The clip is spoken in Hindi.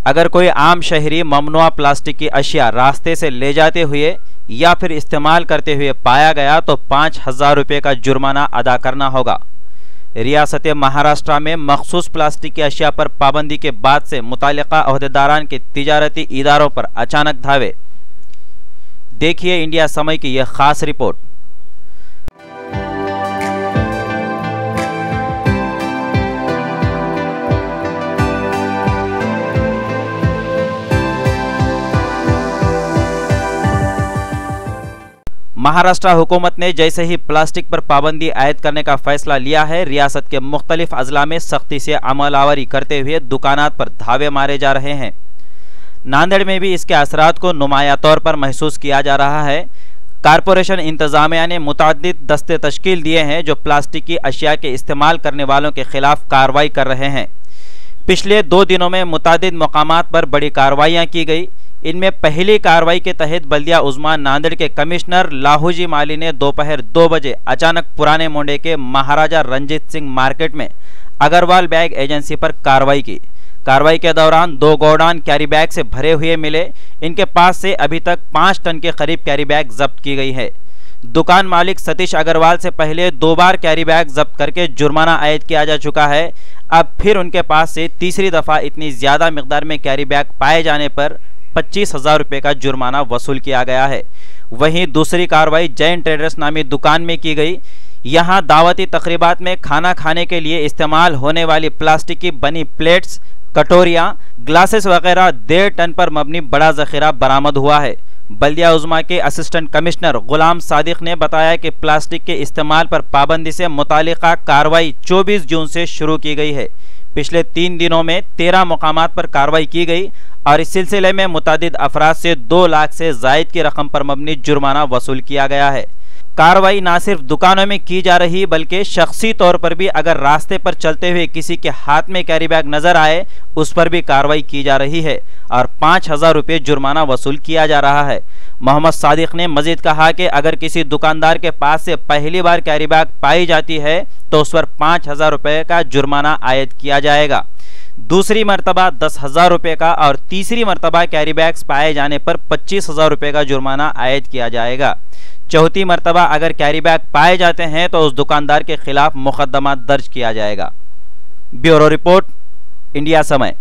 अगर कोई आम शहरी ममनुआ प्लास्टिक की अशिया रास्ते से ले जाते हुए या फिर इस्तेमाल करते हुए पाया गया तो 5,000 रुपये का जुर्माना अदा करना होगा। रियासत महाराष्ट्र में मखसूस प्लास्टिक की अशिया पर पाबंदी के बाद से मुतालिका अहदेदारान के तिजारती इदारों पर अचानक धावे। देखिए इंडिया समय की यह खास रिपोर्ट। महाराष्ट्र हुकूमत ने जैसे ही प्लास्टिक पर पाबंदी आयद करने का फैसला लिया है, रियासत के मुख्तलिफ अजला में सख्ती से अमलावरी करते हुए दुकानात पर धावे मारे जा रहे हैं। नांदेड़ में भी इसके असरात को नुमाया तौर पर महसूस किया जा रहा है। कारपोरेशन इंतजामिया ने मुतअद्दिद दस्ते तश्कील दिए हैं जो प्लास्टिक की अशिया के इस्तेमाल करने वालों के खिलाफ कार्रवाई कर रहे हैं। पिछले 2 दिनों में मुतअद्दिद मकामात पर बड़ी कार्रवाइयाँ की गई। इनमें पहली कार्रवाई के तहत बल्दिया उस्मान नांदेड़ के कमिश्नर लाहूजी माली ने दोपहर 2 बजे अचानक पुराने मोंडे के महाराजा रंजीत सिंह मार्केट में अग्रवाल बैग एजेंसी पर कार्रवाई की। कार्रवाई के दौरान 2 गोडाउन कैरी बैग से भरे हुए मिले। इनके पास से अभी तक 5 टन के करीब कैरी बैग जब्त की गई है। दुकान मालिक सतीश अग्रवाल से पहले 2 बार कैरी बैग जब्त करके जुर्माना आयद किया जा चुका है। अब फिर उनके पास से तीसरी दफ़ा इतनी ज़्यादा मिकदार में कैरी बैग पाए जाने पर 25,000 रुपये का जुर्माना वसूल किया गया है। वहीं दूसरी कार्रवाई जैन ट्रेडर्स नामी दुकान में की गई। यहां दावती तकरीबात में खाना खाने के लिए इस्तेमाल होने वाली प्लास्टिक की बनी प्लेट्स, कटोरियां, ग्लासेस वगैरह 1.5 टन पर मबनी बड़ा ज़ख़ीरा बरामद हुआ है। बल्दिया उज़्मा के असिस्टेंट कमिश्नर गुलाम सादिक ने बताया कि प्लास्टिक के इस्तेमाल पर पाबंदी से मुतालिका कार्रवाई 24 जून से शुरू की गई है। पिछले 3 दिनों में 13 मकामात पर कार्रवाई की गई और इस सिलसिले में मुतअद्दिद अफराद से 2 लाख से ज़ायद की रकम पर मबनी जुर्माना वसूल किया गया है। कार्रवाई ना सिर्फ दुकानों में की जा रही बल्कि शख्सी तौर पर भी अगर रास्ते पर चलते हुए किसी के हाथ में कैरी बैग नजर आए उस पर भी कार्रवाई की जा रही है और 5,000 रुपये जुर्माना वसूल किया जा रहा है। मोहम्मद सादिक ने मजीद कहा कि अगर किसी दुकानदार के पास से पहली बार कैरी बैग पाई जाती है तो उस पर 5,000 रुपये का जुर्माना आयद किया जाएगा। दूसरी मरतबा 10,000 रुपये का और तीसरी मरतबा कैरी बैग्स पाए जाने पर 25,000 रुपये का जुर्माना आयद किया जाएगा। चौथी मरतबा अगर कैरी बैग पाए जाते हैं तो उस दुकानदार के खिलाफ मुकदमा दर्ज किया जाएगा। ब्यूरो रिपोर्ट, इंडिया समय।